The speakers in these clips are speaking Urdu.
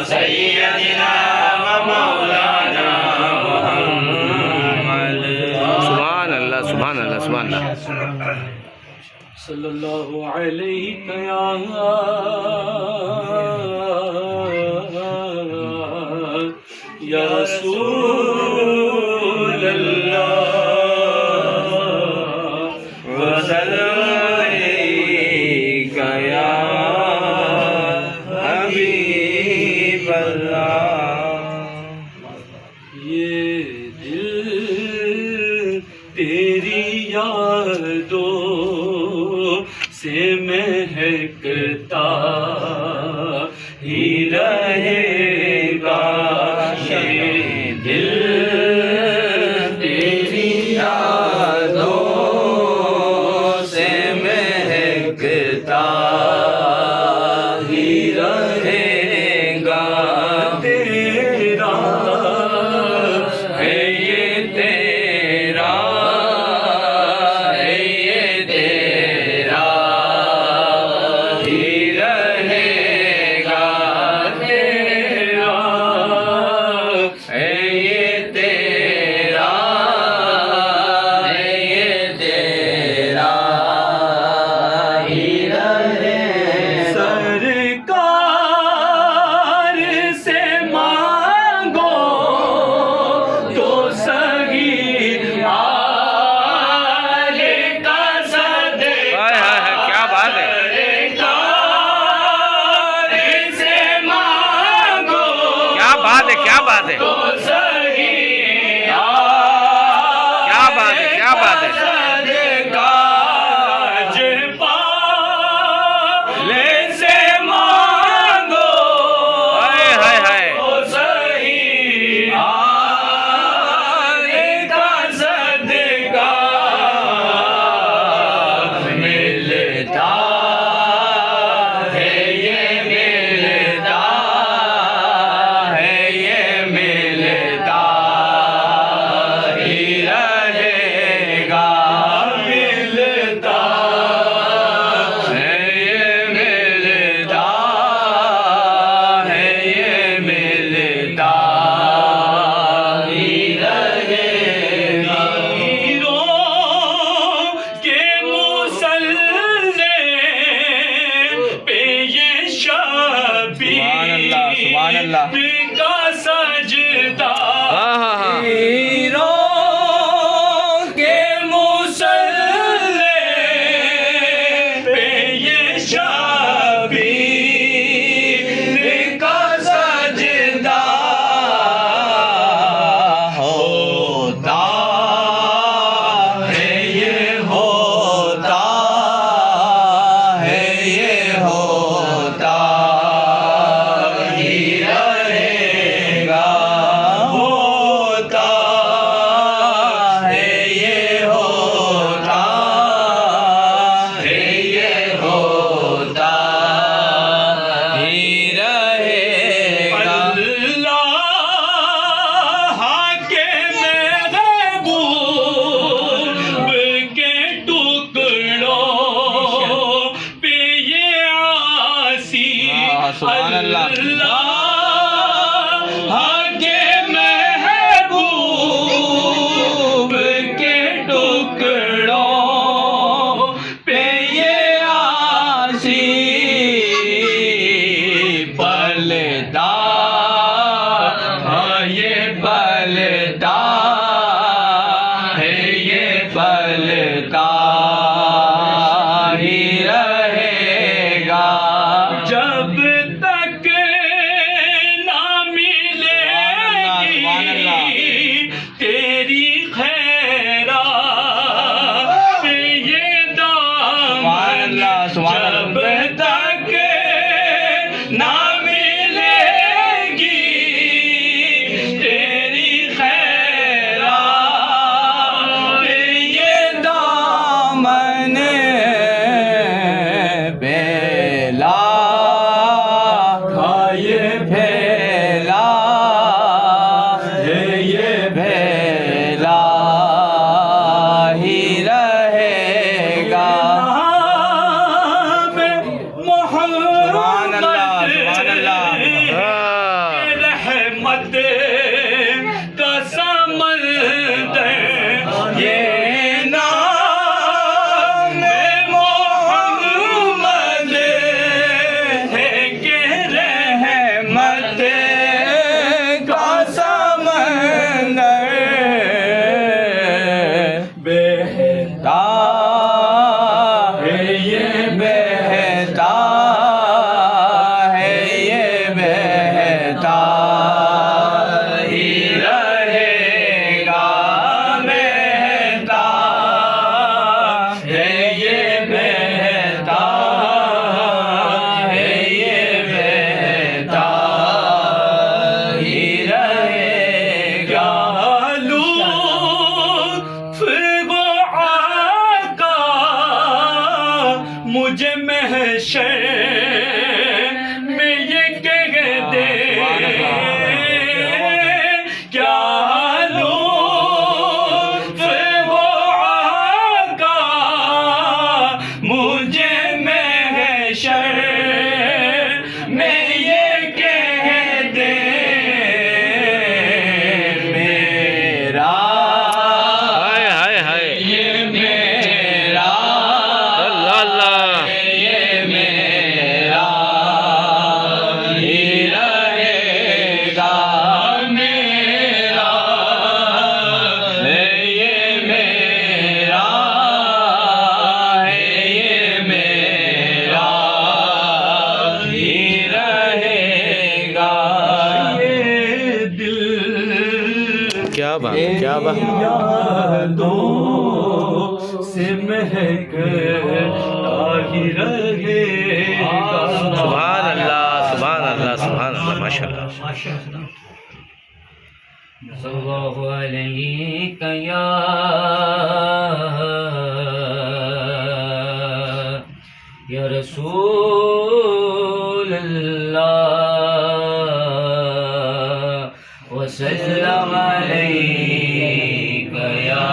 سیدنا و مولانا محمد سبحان اللہ سبحان اللہ سبحان اللہ صلی اللہ علیہ یا رسول اللہ وسلم علیک یا حبیب اللہ یہ دل تیری یادوں سے مہکتا ہی رہے گا یہ دل تیری یادوں سے مہکتا ہی رہے گا تیرا ہے یہ تیرا ہے یہ تیرا ہی رہے گا تیرا ہے یہ تیرا ہے یہ تیرا ہی رہے سرکار سے مانگو تو سہی آلے کا صدقہ کیا بات ہے سرکار سے مانگو کیا بات ہے کیا بات ہے تو سہی کیا بات ہے کیا بات ہے صدقہ جے پالے سے مانگو ہائے ہائے ہائے تو سہی آلے کا صدقہ ملتا ہے یہ ملتا ہے یہ ملتا ہی رہے گا ملتا ہے یہ ملتا ہے یہ ملتا ہی رہے گا پیروں کے مسلے پہ یہ سبحان اللہ شبیر کا سجدہ ہاں ہاں ہاں پیروں کے مسلے پہ یہ شبیر کا سجدہ ہوتا ہے یہ ہوتا ہے یہ ہوتا ہی رہے گا ہوتا ہے یہ ہوتا ہے یہ ہوتا ہی رہے گا اللہ کے محبوب کے ٹکڑوں پہ یہ آسی سبحان اللہ کے محبوب کے ٹکڑوں پہ یہ آسی پلتا ہاں یہ پلتا ہے یہ پلتا ہی رہے گا جب تک نہ ملے کا سمندر یہ نام محمد ہے کہ رحمت کا سمندر بہتا ہے یہ بہتا ہے یہ بہتا ہی رہے گا بہتا ہے یہ بہتا ہے یہ بہتا ہی رہے گا لطف وہ آقا مجھے محشر میں یہ کہہ دے کیا لطف وہ آقا مجھے محشر میں یہ کہہ دے میرا ہائے ہائے ہائے یہ میرا اللہ اللہ یہ میرا ہی رہے گا میرا یہ میرا ہے یہ میرا ہی رہے گا یہ دل کیا بات کیا بات یادوں سے مہکتا ہی رہے گا سبحان اللہ سبحان اللہ سبحان اللہ ماشاء اللہ صلی اللہ علیہ یا رسول اللہ وسلم علیک یا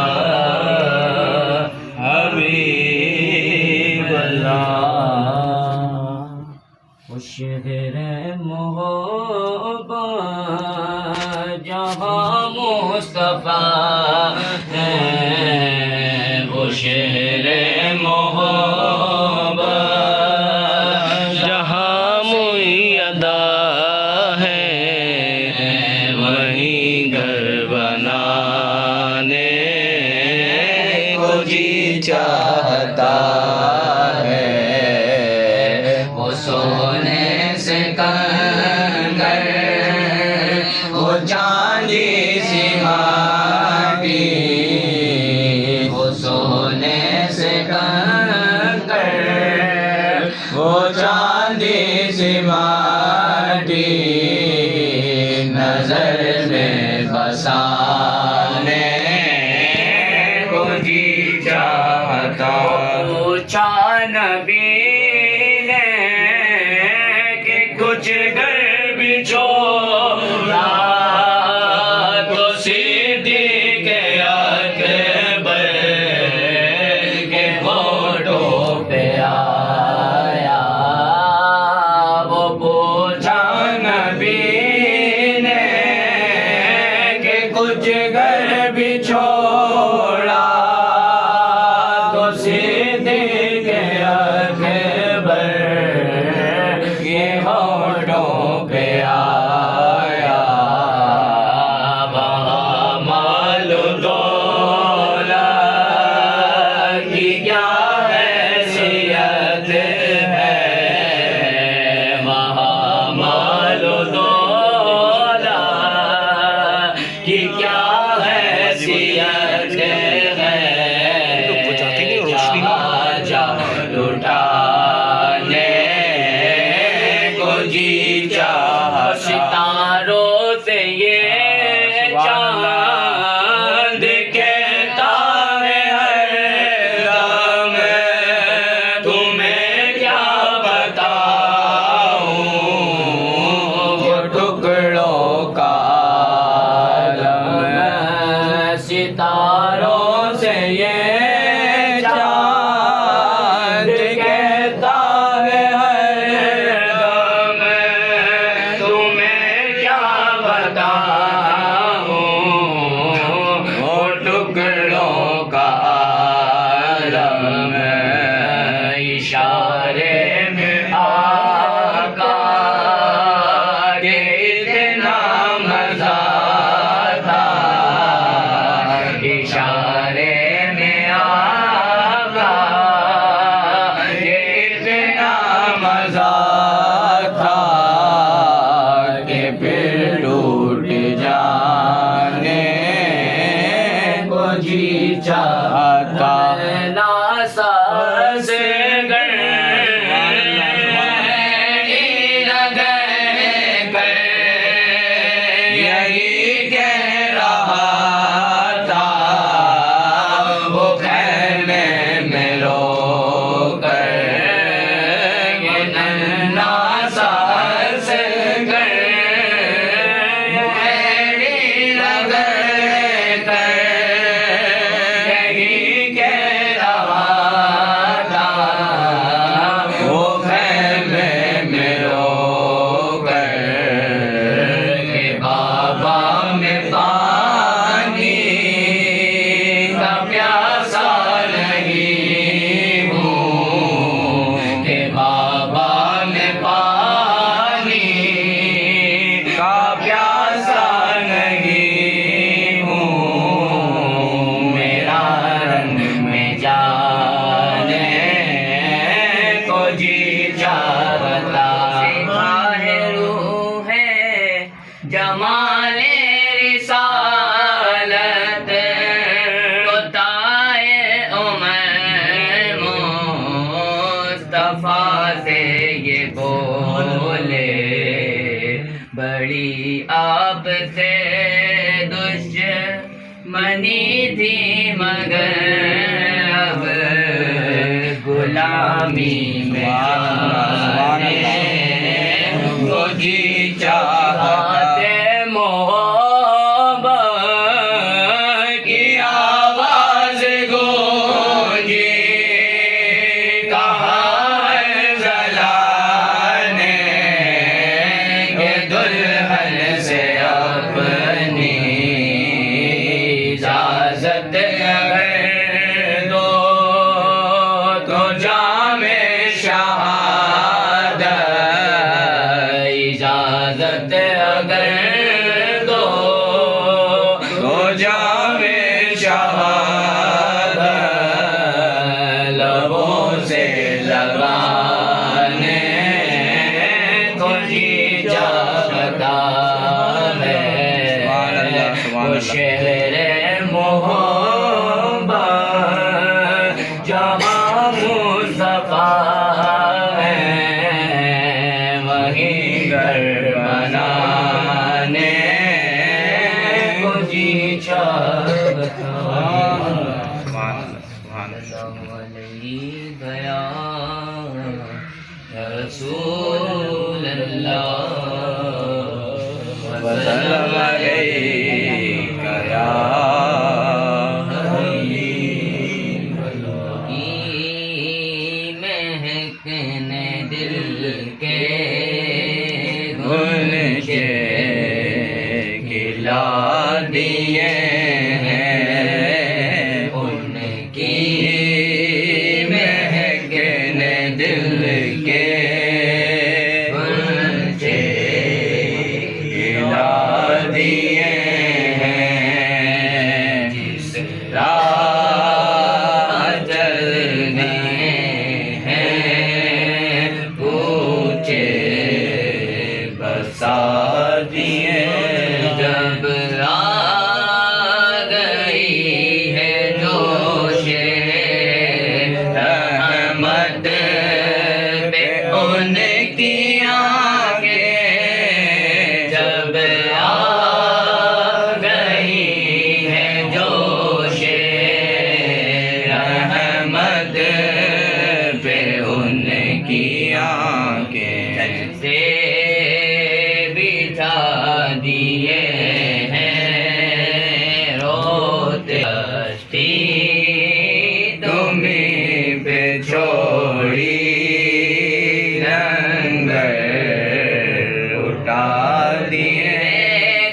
حبیب اللہ وہ شہر محبت جہاں مصطفیٰ ہے وہ شہر محبت جہاں مؤیدہ ہے وہیں گھر بنانے کو جی چاہتا ہے وہ سونے سے کنگر وہ چاندی سی ماٹی وہ سونے سے کنگر وہ چاندی سی ماٹی نظر میں بسانے کو جی چاہتا پوچھا نبی نے کہ کچھ گھر بھی چھوڑا تو صدیق اکبر کے ہوٹوں پہ آیا وہ پوچھا نبی نے کہ کچھ گھر بھی چھوڑا تو صدیق اکبر کے ہوٹوں پہ آیا وہاں مال و دولت کی کیا حیثیت ہے وہاں مال و دولت کی کیا حیثیت ہے جا لٹانے کو جی چاہ ستاروں سے یہ چاند کہتا ہے ہر دم تمہیں کیا بتاؤں وہ ٹکڑوں کا عالم ستاروں سے یہ چاند کہتا ہے ہر دم تمہیں جمال رسالت کوتائے عمر مصطفیٰ سے یہ بولے بڑی آپ سے دشمنی تھی مگر اب غلامی میں آنے کو جی چاہتے محبت کی آواز گونجی کہاں ہے جلانے کے دلہن سے اپنی اجازت اگر دو تو جام شہادت اجازت اگر دو تو جام شہادت لبوں سے لگانے کو جی چاہتا ہے وہ شہر محبت جہاں مصطفیٰ ہے وہیں گھر بنانے کو جی چاہتا گیا رسول اللہ وسلم علیک یا مہکنے دل کے گل کے کھلا دیے ہیں ان کی مہکنے دل کے گل کے کھلا دیے ہیں جس راہ چلنے ہیں پوچھے بسا دیے جب آ گئی ہے جوش رحمت پہ ان کی آنکھیں جب آ گئی ہے جوش رحمت پہ ان کی آنکھیں سے بچھا دیے ہیں روتے کشتی تمہیں پہ چھوڑی لنگر اٹھا دیے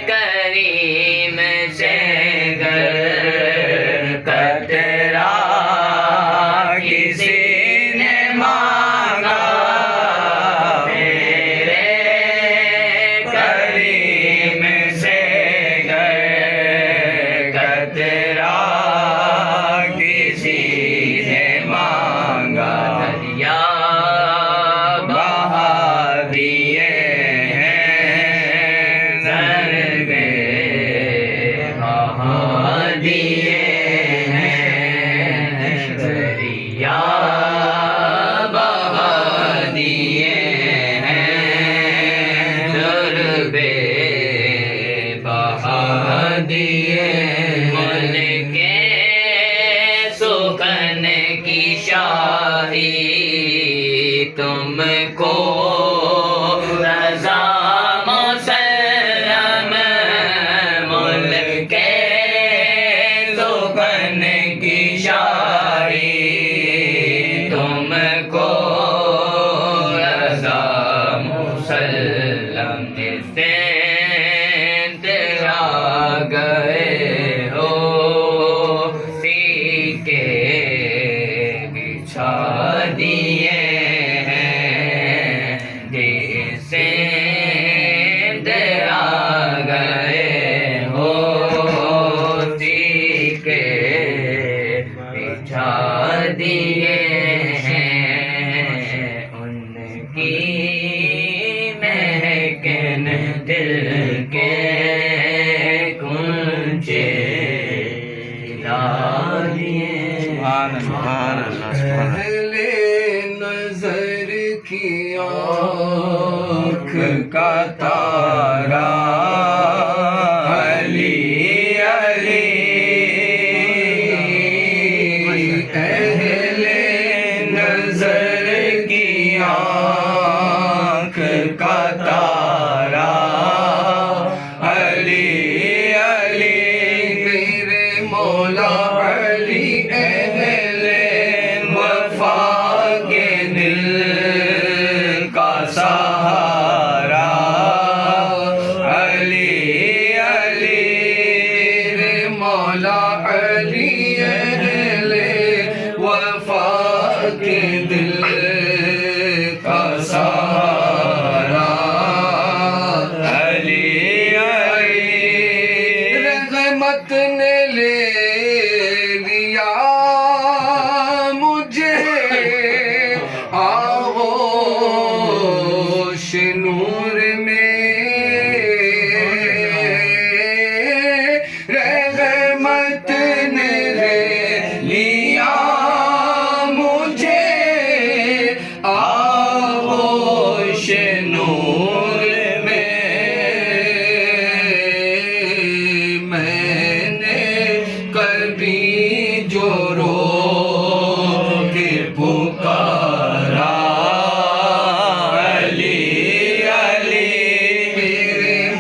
کریم سے گر قطرہ کسی نے مانگا میرے کریم سے گر قطرہ کسی نے مانگا دریا بہا دیے ہیں ضربے بہا دیے ہیں دریا بہا دیے ہیں ضربے بہا دیے مل کے سکن کی شاہی تم کو رضا مسلم ملک کے سکن کی شاہی تم کو رضا مسلم سے تیرا گئے ہو سیکے بچھا دیے ہیں جیسے تیرا گئے ہو سیکے بچھا دیے ہیں ان کی مہکن دل کے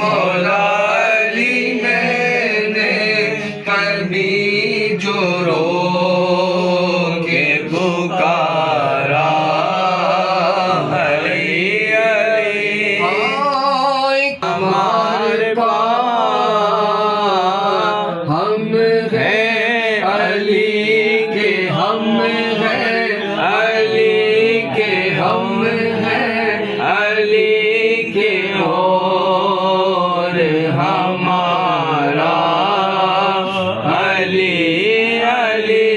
مولا علی میں نے کبھی جو رو کے پکارا علی علی ہمارے پاس ہم ہیں علی کے ہم ہیں علی کے ہم ہیں علی کے اور ہمارا علی علی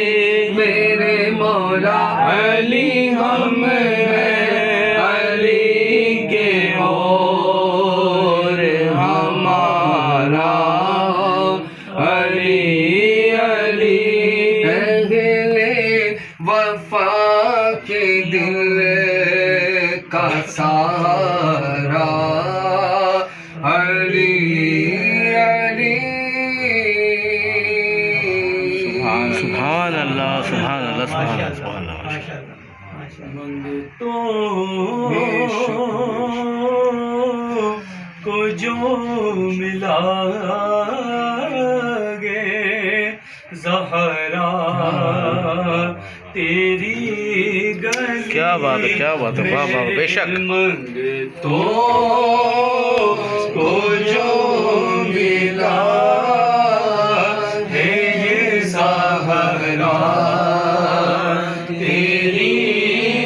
میرے مولا علی ہم ہیں علی کے اور ہمارا علی علی اہل وفا کے دل کا سارا علی علی سبحان اللہ سبحان اللہ سبحان اللہ سبحان اللہ منگتوں کو جو ملا گے زہرا تیری گلی کیا بات ہے کیا بات ہے واہ واہ بے شک منگتوں کو جو ملا ہے یہ زہرا تیری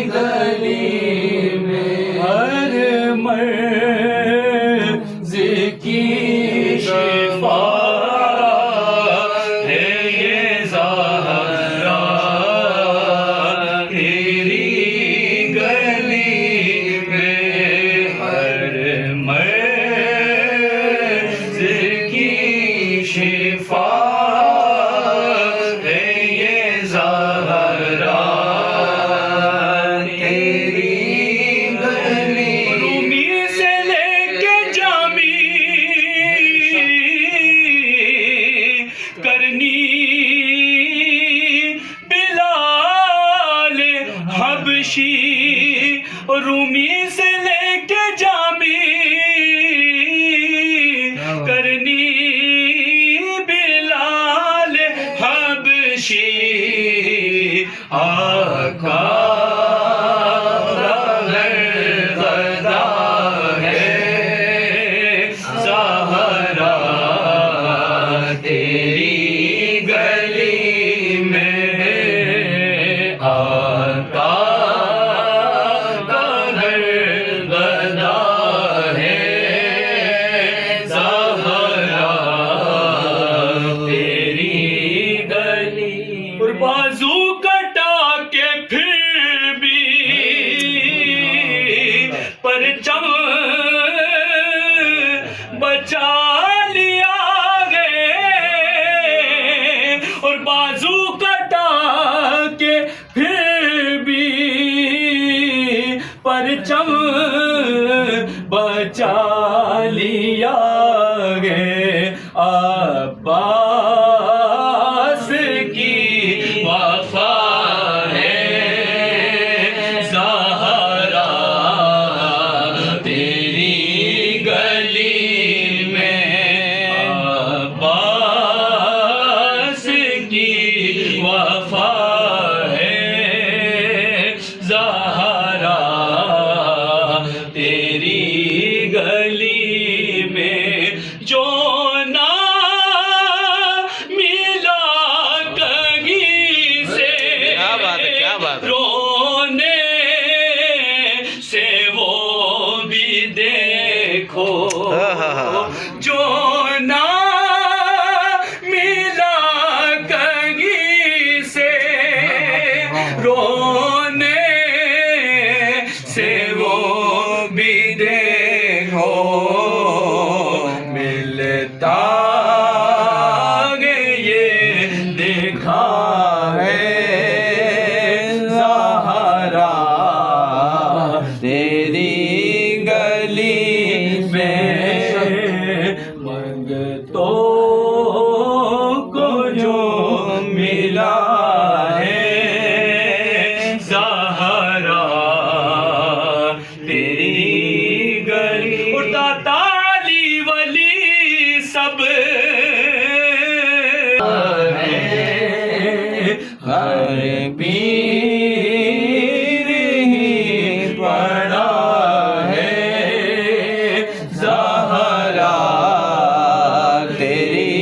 گلی میں ہر مرض کی شفا ہے یہ زہرا تیری گلی میں ہر مرض کی شفا ہے یہ زہرا تیری گلی رومی سے لے کے جامی کرنی بلال حبشی رومی سے لے کے جامی کرنی بلال حبشی آقا غدا ہے زہرا تیری گلی میں آقا غدا ہے زہرا تیری گلی اور بازو کٹا کے پھر بھی پرچم بچا لیا گے اور بازو کٹا کے پھر بھی پرچم بچا لیا گے عباس کی وفا ہے زہرا تیری گلی میں عباس کی وفا ہے زہرا تیری گلی میں جو نہ ملا کہیں سے کیا بات ہے کیا بات ہے رونے سے وہ بھی دیکھو جو نہ ملا کہیں سے رونے سے وہ بھی دیکھو ملتا گے یہ دیکھا ہے زہرا تیری گلی میں ولی ولی سب ہر پیر ہی پڑا ہے زہرا تیری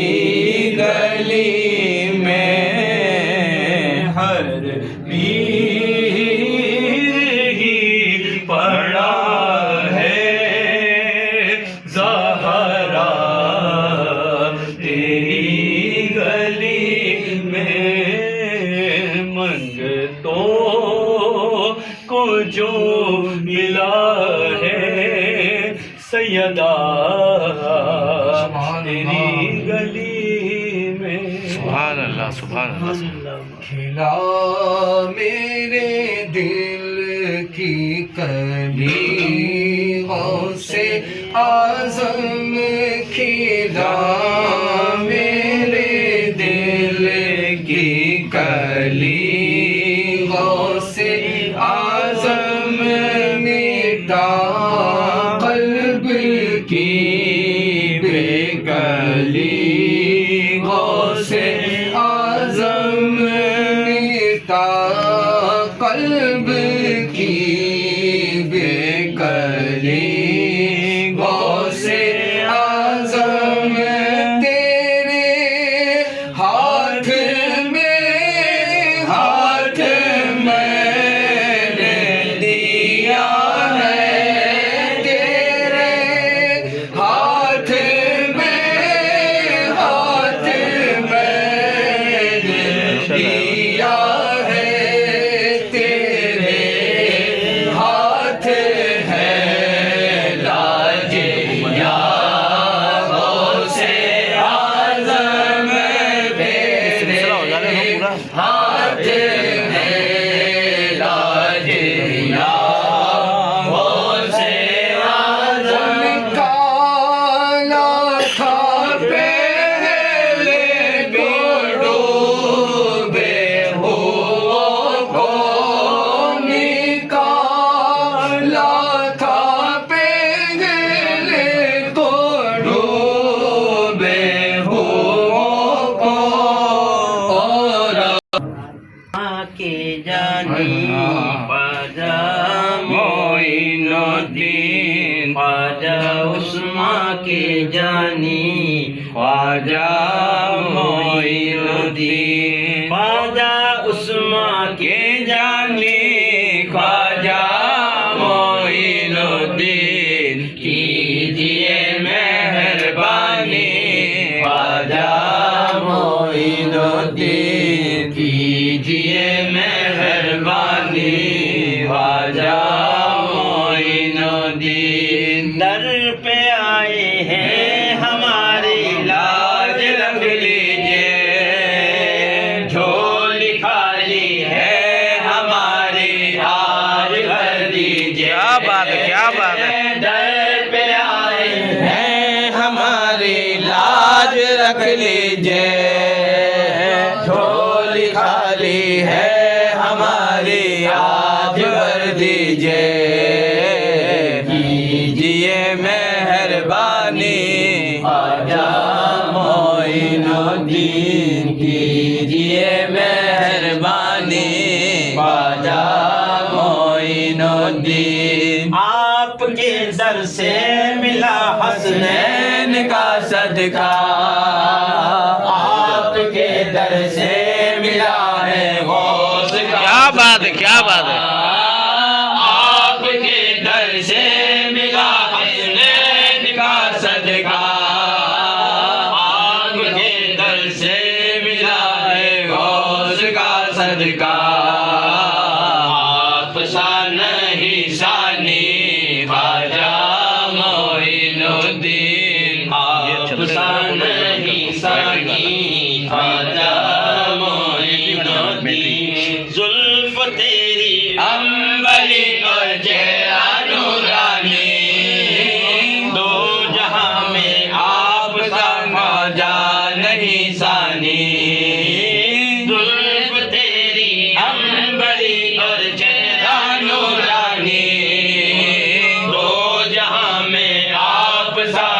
گلی میں، ہر پیر ہی پڑا ہے زہرا تیری گلی میں، منگتوں کو جو ملا ہے سیدہ تیری گلی میں۔ سبحان اللہ، سبحان اللہ، سبحان اللہ۔ کھلا میرے دل کی کلی غوث اعظم کھلا میرے دل کی کلی غوث اعظم مٹا قلب کی بے کلی، غوث اعظم مٹا قلب کی بے کلی، غوث اعظم تیرے ہاتھ میں نے دیا ہے، تیرے ہاتھ میں نے دیا ہے، تیرے ہاتھ ہے لاج یا غوث اعظم تیرے ہاتھ ہے لاج یا غوث اعظم، کالا تھا پہلے کو ڈوبے ہو کون، کالا تھا پہلے کو ڈوبے ہو کے جانی خواجہ معین الدین، خواجہ عثمان کے جانی خواجہ معین الدین، خواجہ عثمان کے کے جانی خواجہ معین الدین، کیجیے مہربانی خواجہ معین الدین، کیجیے مہربانی خواجہ معین الدین، در پہ آئے ہیں ہماری لاج رکھ لیجیے، جھولی خالی ہے ہماری آج بھر دیجیے، کیا بات ہے، کیا بات ہے۔ در پہ آئے ہیں ہماری لاج رکھ لیجیے، جھولی خالی ہے ہماری آج بھر دیجیے، کیجیے مہربانی خواجہ معین الدین، کیجیے مہربانی خواجہ معین الدین، آپ کے در سے ملا حسنین حسنین کا صدقہ، آپ کے در سے ملا ہے غوث کا کیا بات ہے، کیا بات ہے۔ آپ کے در سے ملا حسنین کا صدقہ، آپ کے در سے ملا ہے غوث کا صدقہ، آپ سا نہیں ثانی خواجہ معین الدین، آپ سا نہیں ثانی خواجہ معین الدین، زلف تیری امبلی اور چہرہ نورانی، دو جہاں میں آپ کا خواجہ نہیں ثانی، زلف تیری امبلی اور چہرہ نورانی، دو جہاں میں آپ سا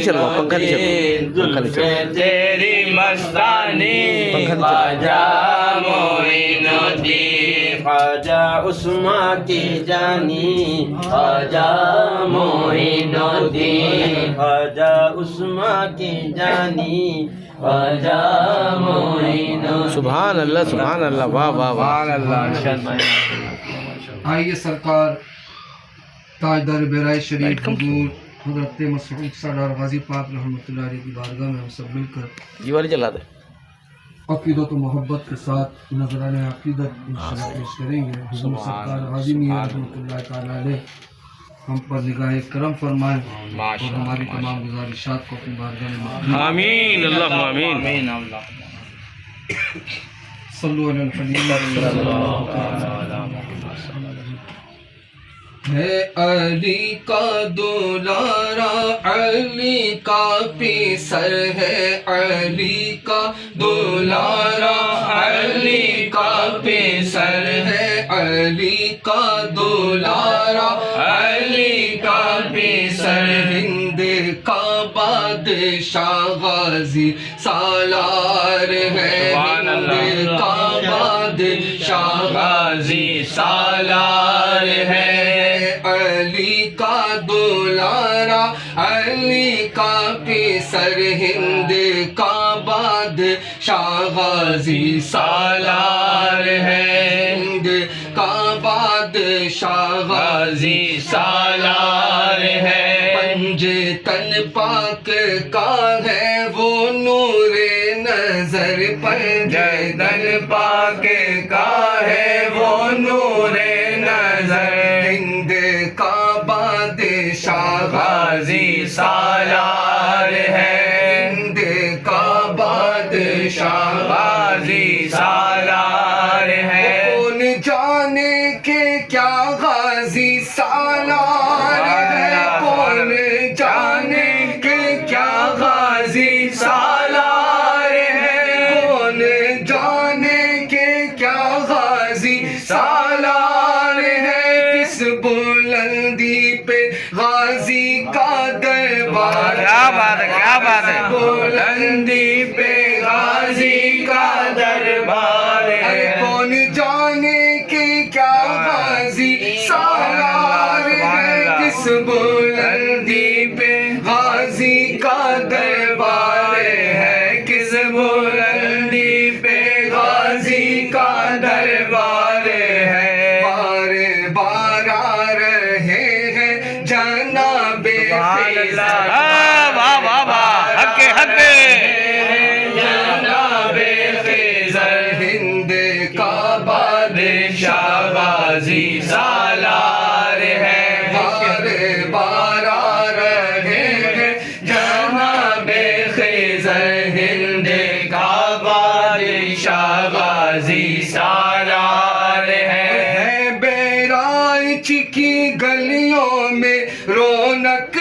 چلوا پنکھا نہیں چلوا پنکھا نہیں چلوا تیری مستانی خواجہ معین الدین خواجہ عثمان کی جانی خواجہ معین الدین خواجہ عثمان کی جانی خواجہ معین الدین سبحان اللہ سبحان اللہ واہ واہ واہ آئیے سرکار تاجدار بیرائے شریف حضور حضرت مسعود سردار غازی پاک رحمۃ اللہ علیہ کی بارگاہ میں ہم سب مل کر یہ والی چلا دے عقیدت و محبت کے ساتھ نذرانے عقیدت انشاءاللہ پیش کریں گے. حضور سرکار غازی میاں رحمۃ اللہ تعالیٰ علیہ ہم پر نگاہ کرم فرمائیں اور ہماری تمام گزارشات کو اپنی بارگاہ میں مقبول آمین اللہم آمین صلو علی الحبیب ہے علی کا دولارا علی کا پیسر ہے علی کا دولارا علی کا پیسر ہے علی کا دولارا علی کا پیسر ہند کا بادشاہ غازی سالار ہے ہند کا بادشاہ غازی سالار ہے علی کا دولارا علی کا پیسر ہند کا بادشاہ غازی سالار ہے ہند کا بادشاہ غازی سالار ہے پنجے تن پاک کا ہے وہ نور نظر پنجے تن پاک کا ہے وہ نور نظر ہند کا بادشاہ غازی سالار ہے ہند کا بادشاہ غازی سالار ہے کون جانے کہ کیا غازی سالار ہے کون جانے کہ کیا غازی سالار ہے کون جانے کہ کیا غازی سالار ہے کس بلندی پہ غازی کا دربار کیا بات ہے کیا بات ہے بلندی پہ غازی کا دربار ہے کون جانے کہ کیا غازی سالار ہے کس بلندی پہ غازی کا دربار ہے کس بلندی پہ غازی کا دربار ہے بار بار آ رہے ہیں جناب خیزر واہ واہ واہ حق حق جناب خیزر ہند کا بادشاہ غازی سالار ہے بار بار آ رہے ہیں جناب خیزر ہند کا بادشاہ غازی سالار ہے بیرائچ کی گلیوں میں رونق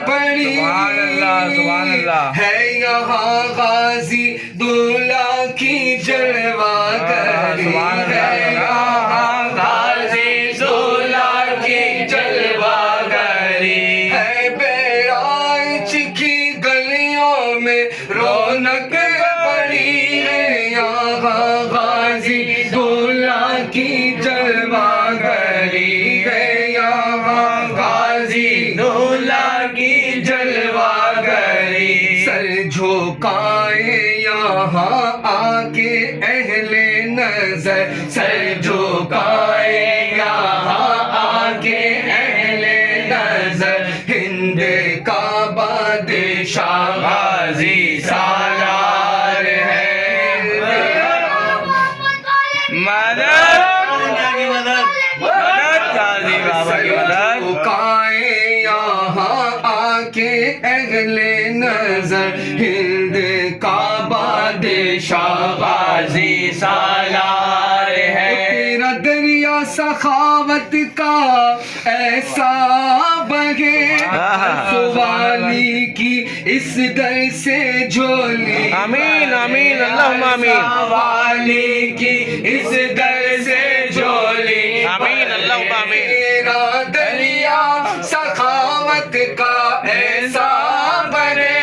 بڑی سبحان اللہ ہے یہاں غازی دولہ کی جلوہ گری ہے یہاں غازی دولہ کی جلوہ گری ہے بیرائچ کی گلیوں میں رونق بڑی ہے یہاں غازی دولہ کی جلوہ گری ہے یہاں غازی دولہ کی جلوہ گری سر جھکائے یہاں آ کے اہل نظر سر جھکائے یہاں آ کے اہل نظر ہند کا بادشاہ غازی سالار ہے مدد غازی بابا کی مدد جھکائے یہاں آ کے اہل نظر ہند کا بادشاہ غازی سالار ہے تیرا دریا سخاوت کا ایسا بہے سوالی کی اس در سے جھولی آمین آمین اللہم آمین سوالی کی اس در سے جھولی آمین اللہم آمین تیرا دریا سخاوت کا ایسا بنے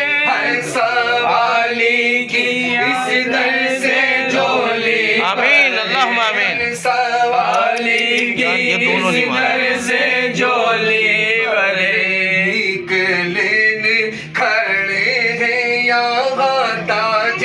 آمین سوالی یہ کی دونوں نہیں مانا۔ گھر سے جولی بھرے لینے کھڑے ہیں یہاں تاج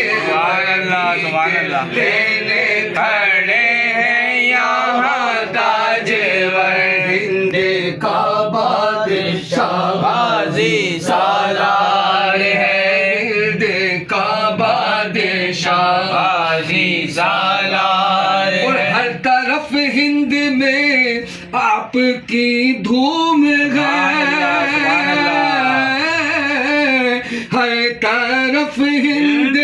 لینے کھڑے ہیں یہاں تاج ہند کا بادشاہ غازی سالار ہے ہند کا بادشاہ غازی سالار ہے اور ہر طرف ہند میں آپ کی دھوم ہے ہر طرف ہند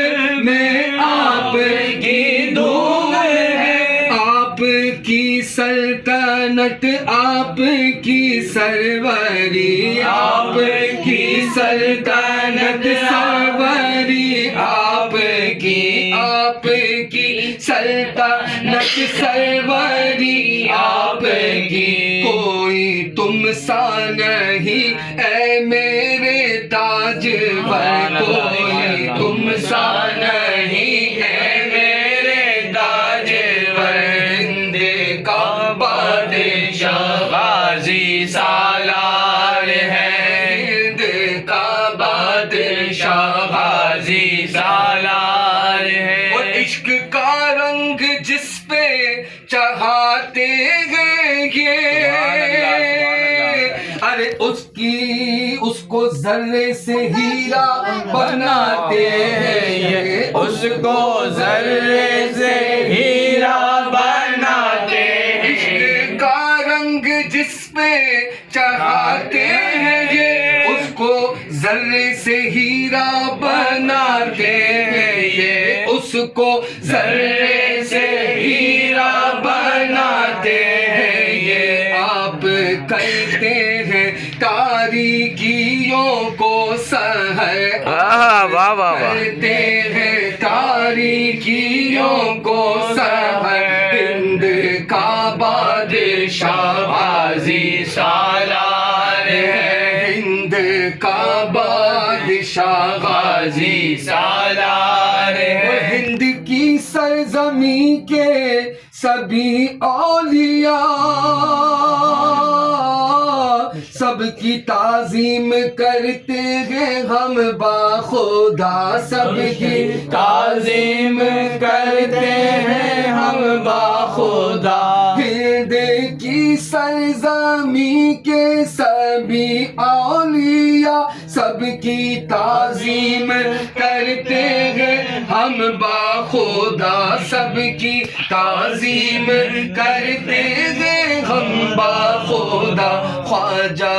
میں آپ کی دھوم ہے آپ کی سلطنت آپ کی سروری آپ کی سلطنت سروری آپ کی سلطنت سروری آپ کی کوئی تم سا نہیں اے میرے تاجور کوئی تم سا نہیں اے میرے تاجور ہند کا بادشاہ غازی سالار ہے ہند کا بادشاہ غازی سالار ہے اور عشق کا رنگ جس پہ چڑھاتے ہیں یہ ارے اس کو ذرے سے ہیرا بناتے ہیں یہ اس کو ذرے سے ہیرا بناتے ہیں عشق کا رنگ جس پہ چڑھاتے ہیں یہ اس کو ذرے سے ہیرا بناتے ہیں یہ اس کو ذرے سے ہیرا بناتے ہیں یہ آپ کہتے ہیں تاریکیوں کو سحر واہ واہ واہ کہتے ہیں تاریکیوں کو سحر ہند کا بادشاہ غازی سالار ہے ہند کا بادشاہ غازی سالار ہے ہند کی سرزمین کے سبھی اولیاء سب کی تعظیم کرتے ہیں ہم باخدا سب کی تعظیم کرتے ہیں ہم باخدا ہند کی سرزمین کے سبھی اولیاء سب کی تعظیم کرتے ہیں ہم باخدا سب کی تعظیم کرتے ہیں ہم باخدا خواجہ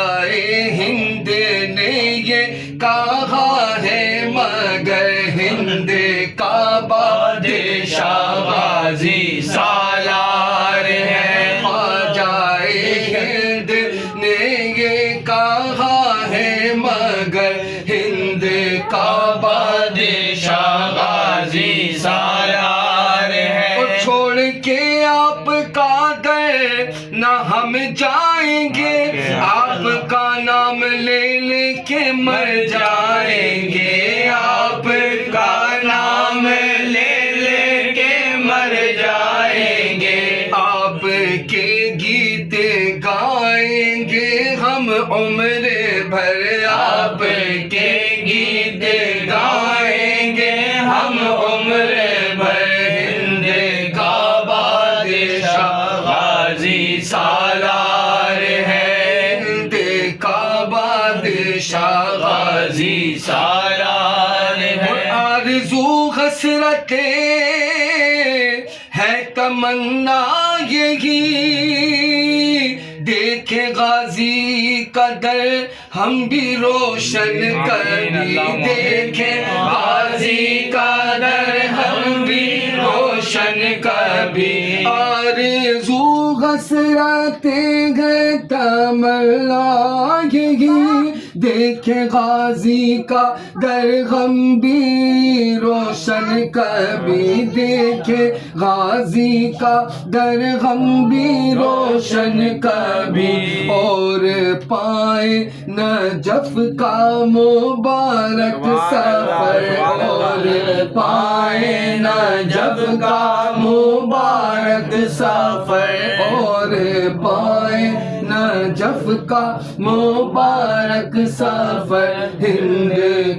ہند نے یہ کہا ہے مگر ہند کا بادشاہ غازی سالار ہے خواجہ ہند نے یہ کہا ہے مگر ہند کا بادشاہ غازی سالار ہے اور چھوڑ کے آپ کا در نہ ہم جائیں گے آپ کا نام لے لے کے مر جائیں گے آپ کا نام لے لے کے مر جائیں گے آپ کے گیت گائیں گے ہم عمر بھر آپ کے گیت گائیں گے ہم عمر بھر ہند کا بادشاہ غازی سالار ہے ہند کا بادشاہ غازی سالار ہے آرزو حسرتیں ہے تمنا یہی دیکھے غازی کا در ہم بھی روشن کبھی دیکھے غازی کا در ہم بھی روشن کبھی آرزو حسرتیں ہیں تمنا یہی دیکھے غازی کا در غم بھی روشن کبھی دیکھے غازی کا در غم بھی روشن کبھی اور پائے نجف کا مبارک سفر اور پائے نجف کا مبارک سفر اور پائے نجف کا مبارک سفر ہند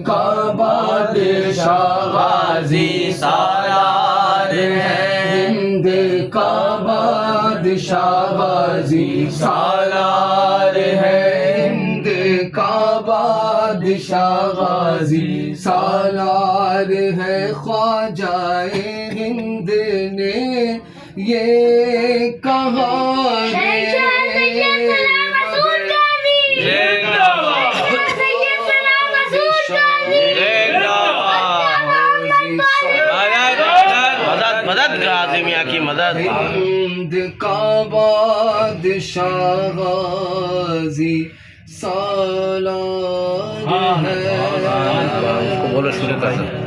کا بادشاہ غازی سالار ہے ہند کا بادشاہ غازی سالار ہے ہند کا بادشاہ غازی سالار ہے خواجہ ہند نے یہ کہا مدد غازی میاں کی مدد ہند کا بادشاہ غازی سالار ہے اس کو بولو شروع کر دو